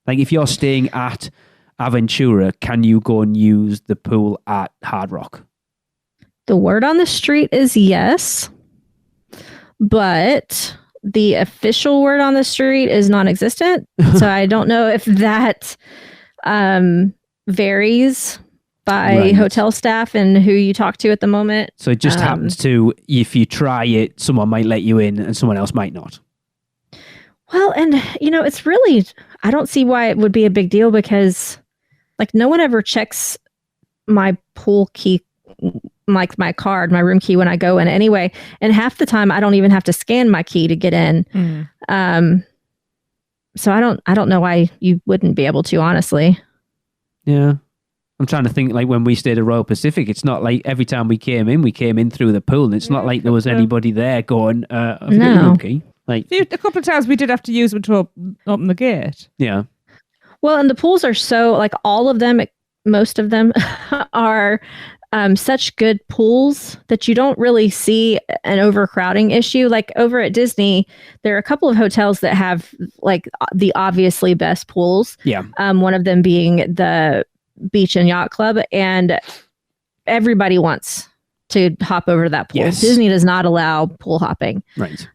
Like if you're staying at Aventura, can you go and use the pool at Hard Rock? The word on the street is yes, but the official word on the street is non-existent. So I don't know if that varies by hotel staff and who you talk to at the moment. So it just happens to, if you try it, someone might let you in and someone else might not. Well, and it's really, I don't see why it would be a big deal because like no one ever checks my pool key, like my card, my room key when I go in anyway. And half the time I don't even have to scan my key to get in. So I don't know why you wouldn't be able to, honestly. Yeah. I'm trying to think, like when we stayed at Royal Pacific, it's not like every time we came in through the pool, and it's not like there was anybody there going, I've got your room key. Like a couple of times we did have to use them to open the gate. Yeah. Well, and the pools are so, like all of them, most of them are such good pools that you don't really see an overcrowding issue. Like over at Disney, there are a couple of hotels that have like the obviously best pools. Yeah. One of them being the Beach and Yacht Club, and everybody wants to hop over that pool. Yes. Disney does not allow pool hopping. Right.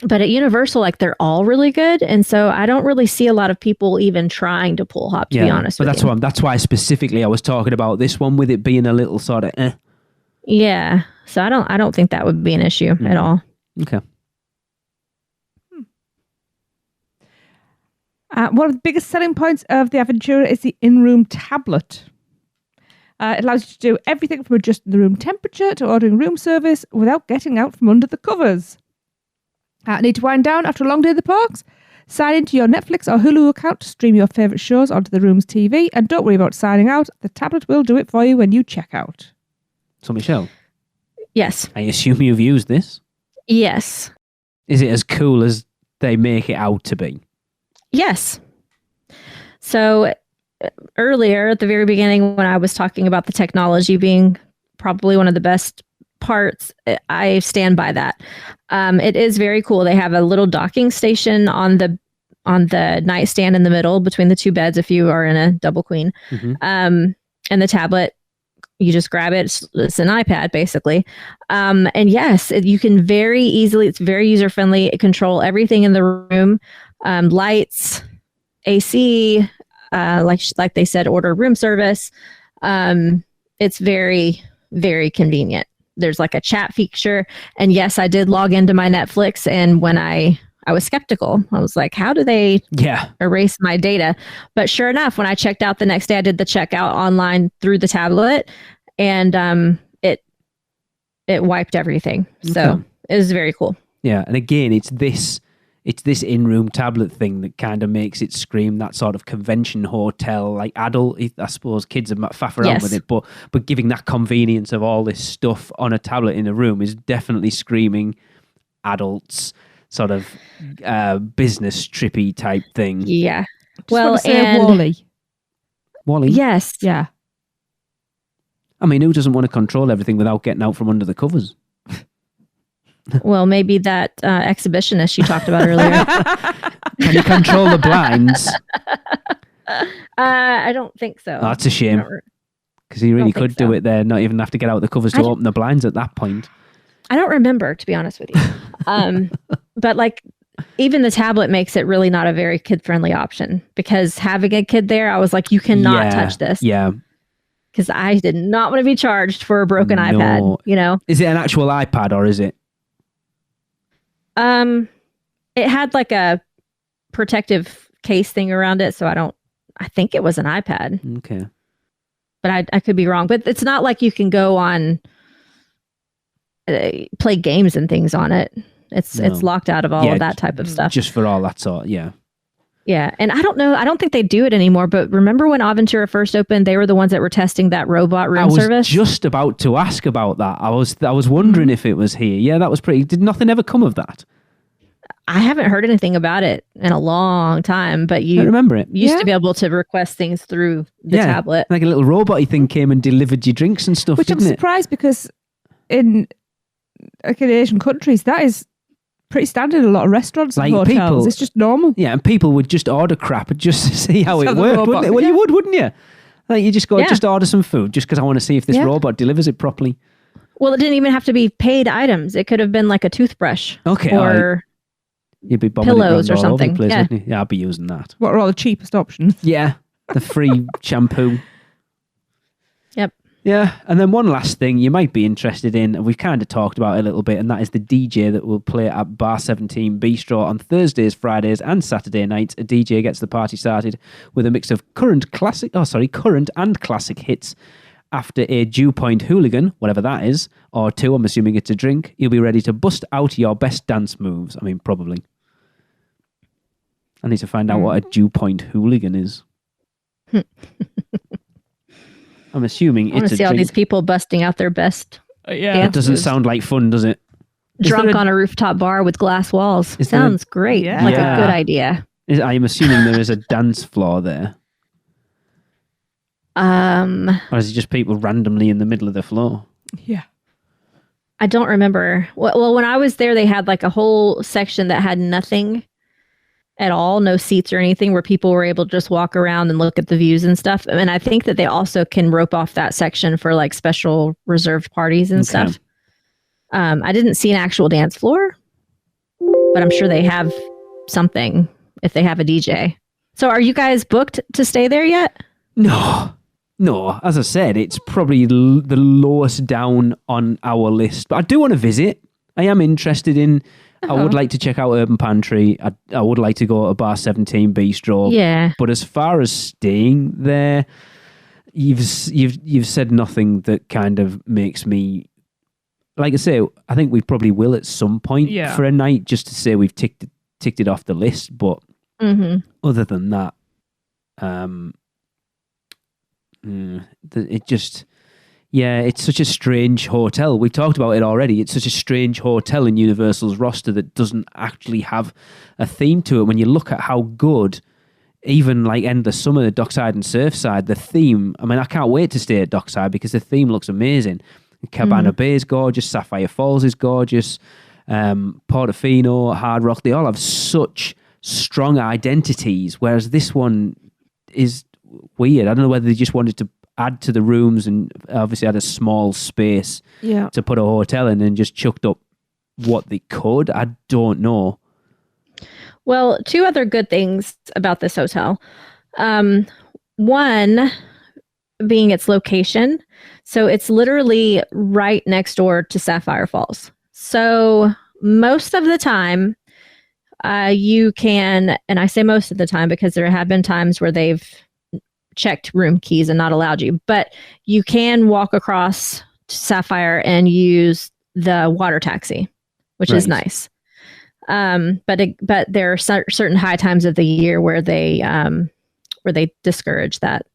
But at Universal, like they're all really good, and so I don't really see a lot of people even trying to pool hop. To be honest, but with you. that's why specifically I was talking about this one with it being a little sort of. Yeah, so I don't think that would be an issue at all. Okay. One of the biggest selling points of the Aventura is the in-room tablet. It allows you to do everything from adjusting the room temperature to ordering room service without getting out from under the covers. Need to wind down after a long day at the parks? Sign into your Netflix or Hulu account to stream your favourite shows onto the room's TV, and don't worry about signing out. The tablet will do it for you when you check out. So, Michelle. Yes. I assume you've used this. Yes. Is it as cool as they make it out to be? Yes. So earlier at the very beginning, when I was talking about the technology being probably one of the best parts, I stand by that. It is very cool. They have a little docking station on the nightstand in the middle between the two beds if you are in a double queen. Mm-hmm. And the tablet, you just grab it. It's an iPad basically. And yes, you can very easily, it's very user-friendly, control everything in the room. Lights, AC, like they said, order room service. It's very, very convenient. there's like a chat feature. And yes, I did log into my Netflix. And when I was skeptical, I was like, how do they erase my data? But sure enough, when I checked out the next day, I did the checkout online through the tablet, and it wiped everything. So it was very cool. Yeah. And again, it's this in-room tablet thing that kind of makes it scream that sort of convention hotel, like adult. I suppose kids are faff around with it, but giving that convenience of all this stuff on a tablet in a room is definitely screaming adults, sort of business trippy type thing. Yeah. Just and Wally. Wally? Yes. Yeah. I mean, who doesn't want to control everything without getting out from under the covers? Well, maybe that exhibitionist you talked about earlier. Can you control the blinds? I don't think so. Oh, that's a shame. Because he really could do it there, not even have to get out the covers to open the blinds at that point. I don't remember, to be honest with you. But like, even the tablet makes it really not a very kid-friendly option, because having a kid there, I was like, you cannot touch this. Yeah. Because I did not want to be charged for a broken iPad, you know? Is it an actual iPad or is it? It had like a protective case thing around it, so I think it was an iPad. Okay. But I could be wrong. But it's not like you can go on, play games and things on it. It's locked out of all of that type of stuff. Just for all that sort, yeah. Yeah, and I don't know. I don't think they do it anymore. But remember when Aventura first opened, they were the ones that were testing that robot room service? I was just about to ask about that. I was wondering if it was here. Yeah, that was pretty. Did nothing ever come of that? I haven't heard anything about it in a long time. But I remember it. Used to be able to request things through the tablet. Like a little robot-y thing came and delivered you drinks and stuff. Which I'm surprised because in Asian countries that is pretty standard in a lot of restaurants and hotels. It's just normal. Yeah, and people would just order crap just to see how it worked, wouldn't it? Well, you would, wouldn't you? Like, you just go, just order some food just because I want to see if this robot delivers it properly. Well, it didn't even have to be paid items. It could have been like a toothbrush. Okay. Or you'd be pillows or something. Place, yeah, I'd be using that. What are all the cheapest options? Yeah, the free shampoo. Yep. Yeah, and then one last thing you might be interested in, and we've kind of talked about it a little bit, and that is the DJ that will play at Bar 17 Bistro on Thursdays, Fridays, and Saturday nights. A DJ gets the party started with a mix of current and classic hits. After a dew point hooligan, whatever that is, or two, I'm assuming it's a drink, you'll be ready to bust out your best dance moves. I mean, probably. I need to find out what a dew point hooligan is. I'm assuming it's a drink. I want to see all these people busting out their best. It doesn't sound like fun, does it? Drunk on a rooftop bar with glass walls. Sounds great. Yeah. Like a good idea. I'm assuming there is a dance floor there. Or is it just people randomly in the middle of the floor? Yeah. I don't remember. Well, when I was there, they had like a whole section that had nothing at all, no seats or anything, where people were able to just walk around and look at the views and stuff. And I think that they also can rope off that section for like special reserved parties and stuff. I didn't see an actual dance floor, but I'm sure they have something if they have a DJ. So are you guys booked to stay there yet? No. As I said, it's probably the lowest down on our list. But I do want to visit. I am interested in... I would like to check out Urban Pantry. I would like to go to Bar 17 Bistro. Yeah. But as far as staying there, you've said nothing that kind of makes me... Like I say, I think we probably will at some point for a night, just to say we've ticked it off the list. But other than that, it just... Yeah, it's such a strange hotel. We've talked about it already. It's such a strange hotel in Universal's roster that doesn't actually have a theme to it. When you look at how good, even like Endless Summer, Dockside and Surfside, the theme, I mean, I can't wait to stay at Dockside because the theme looks amazing. Cabana Bay is gorgeous. Sapphire Falls is gorgeous. Portofino, Hard Rock, they all have such strong identities, whereas this one is weird. I don't know whether they just wanted to add to the rooms and obviously had a small space to put a hotel in and just chucked up what they could. I don't know. Well, two other good things about this hotel. One, being its location. So it's literally right next door to Sapphire Falls. So most of the time, you can, and I say most of the time because there have been times where they've checked room keys and not allowed you, but you can walk across to Sapphire and use the water taxi, which is nice. But there are certain high times of the year where they discourage that.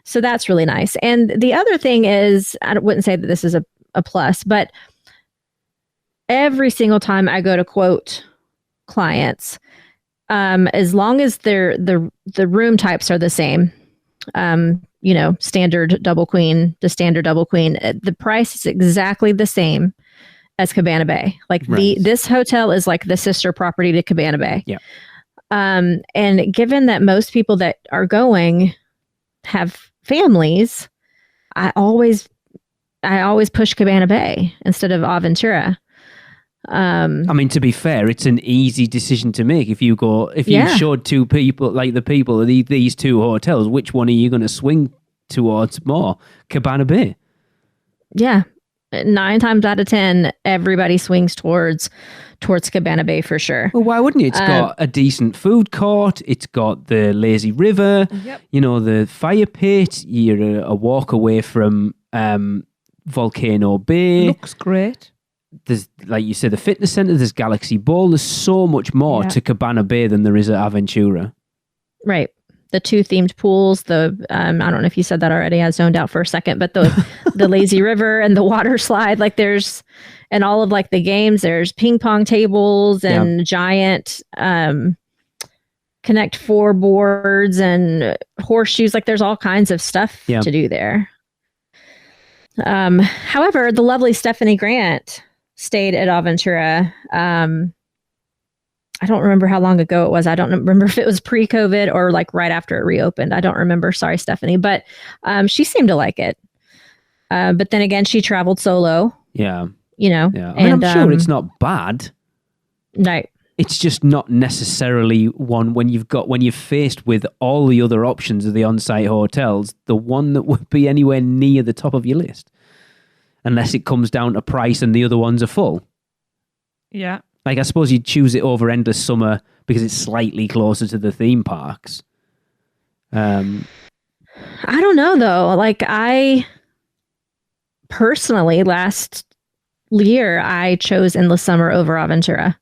So that's really nice. And the other thing is, I wouldn't say that this is a plus, but every single time I go to quote clients, as long as the room types are the same, standard double queen to standard double queen, the price is exactly the same as Cabana Bay. Like this hotel is like the sister property to Cabana Bay. Yeah. And given that most people that are going have families, I always push Cabana Bay instead of Aventura. I mean, to be fair, it's an easy decision to make. If you showed two people, like the people of these two hotels, which one are you going to swing towards more? Cabana Bay. Yeah. 9 times out of 10, everybody swings towards Cabana Bay for sure. Well, why wouldn't you? It's got a decent food court. It's got the lazy river. Yep. The fire pit. You're a walk away from Volcano Bay. Looks great. There's, like you said, the fitness center. There's Galaxy Ball. There's so much more to Cabana Bay than there is at Aventura. Right. The 2 themed pools, I don't know if you said that already, I zoned out for a second, but the lazy river and the water slide, like and all of like the games, there's ping pong tables and giant Connect 4 boards and horseshoes. Like there's all kinds of stuff to do there. However, the lovely Stephanie Grant stayed at Aventura. I don't remember how long ago it was. I don't remember if it was pre-COVID or like right after it reopened. I don't remember. Sorry, Stephanie. But she seemed to like it. But then again, she traveled solo. Yeah. Yeah. I mean, I'm sure it's not bad. No. It's just not necessarily one when you're faced with all the other options of the on-site hotels, the one that would be anywhere near the top of your list. Unless it comes down to price and the other ones are full. Yeah. Like, I suppose you'd choose it over Endless Summer because it's slightly closer to the theme parks. I don't know, though. Like, I personally, last year, I chose Endless Summer over Aventura.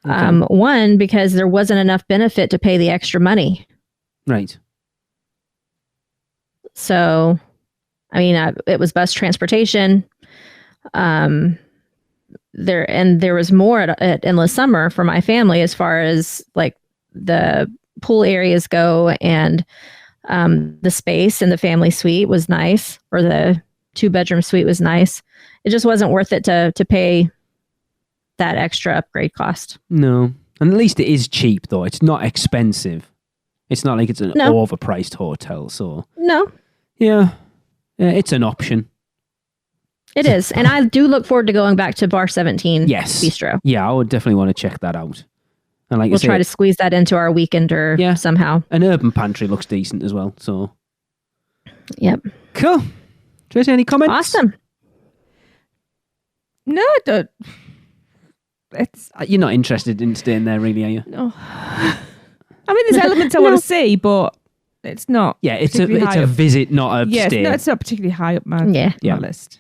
Okay. One, because there wasn't enough benefit to pay the extra money. Right. So, I mean, it was bus transportation. There was more at Endless Summer for my family as far as like the pool areas go, and the space in the family suite was nice, or the 2-bedroom suite was nice. It just wasn't worth it to pay that extra upgrade cost. No. And at least it is cheap though. It's not expensive. It's not like it's an overpriced hotel, so. No. Yeah, it's an option. It is. And I do look forward to going back to Bar 17 Bistro. Yeah, I would definitely want to check that out. And like we'll try to squeeze that into our weekender somehow. An urban pantry looks decent as well. So, yep. Cool. Tracy, any comments? Awesome. No, I don't. You're not interested in staying there, really, are you? No. I mean, there's elements I want to see, but it's not. Yeah, it's a visit, not a stay. It's not particularly high up my list.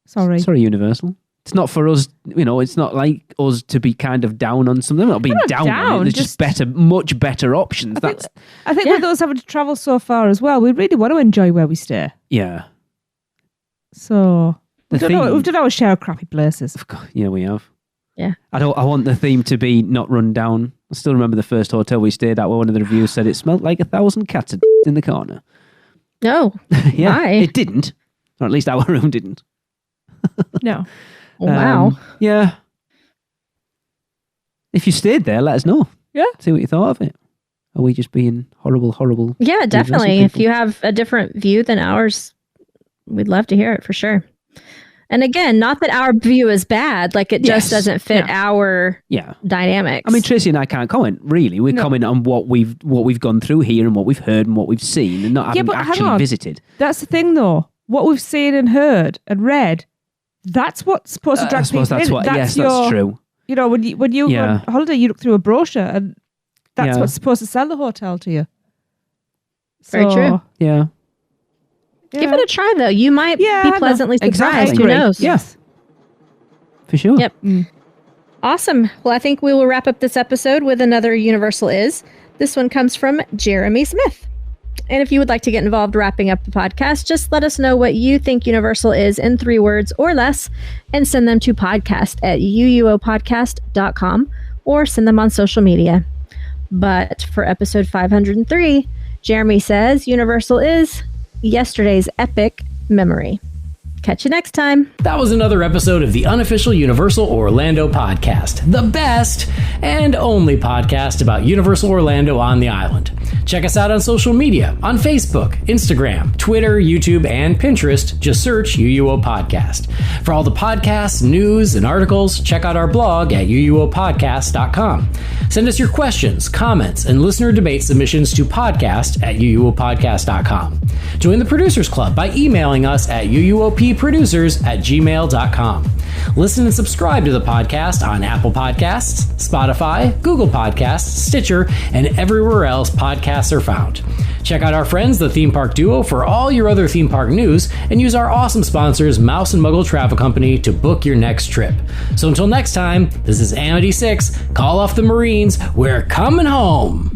Sorry, Universal. It's not for us, it's not like us to be kind of down on something. Not being down on it. There's just much better options. I think with us having to travel so far as well, we really want to enjoy where we stay. Yeah. So, we've done our share of crappy places. Yeah, we have. Yeah. I want the theme to be not run down. I still remember the first hotel we stayed at where one of the reviews said it smelled like 1,000 cats in the corner. No. Yeah. Why? It didn't. Or at least our room didn't. No. Wow. Yeah. If you stayed there, let us know. Yeah. See what you thought of it. Are we just being horrible? Yeah, definitely. If you have a different view than ours, we'd love to hear it for sure. And again, not that our view is bad, like it just doesn't fit our dynamics. I mean, Tracy and I can't comment, really. We comment on what we've gone through here and what we've heard and what we've seen and not having actually visited. That's the thing, though. What we've seen and heard and read, that's what's supposed to drag people in. That's true. You know, when you go on holiday, you look through a brochure and that's what's supposed to sell the hotel to you. Very true. Yeah. Give it a try, though. You might be pleasantly surprised. Exactly. Who knows? Yes. For sure. Yep. Awesome. Well, I think we will wrap up this episode with another Universal Is. This one comes from Jeremy Smith. And if you would like to get involved wrapping up the podcast, just let us know what you think Universal is in 3 words or less and send them to podcast@uuopodcast.com or send them on social media. But for episode 503, Jeremy says Universal is yesterday's epic memory. Catch you next time. That was another episode of the Unofficial Universal Orlando podcast, the best and only podcast about Universal Orlando on the island. Check us out on social media, on Facebook, Instagram, Twitter, YouTube, and Pinterest. Just search UUO Podcast. For all the podcasts, news, and articles, check out our blog at uuopodcast.com. Send us your questions, comments, and listener debate submissions to podcast@uuopodcast.com. Join the Producers Club by emailing us at uuopproducers@gmail.com. Listen and subscribe to the podcast on Apple Podcasts, Spotify, Google Podcasts, Stitcher, and everywhere else podcasts are found. Check out our friends, the Theme Park Duo, for all your other theme park news, and use our awesome sponsors, Mouse and Muggle Travel Company, to book your next trip. So until next time, this is Amity 6. Call off the Marines. We're coming home.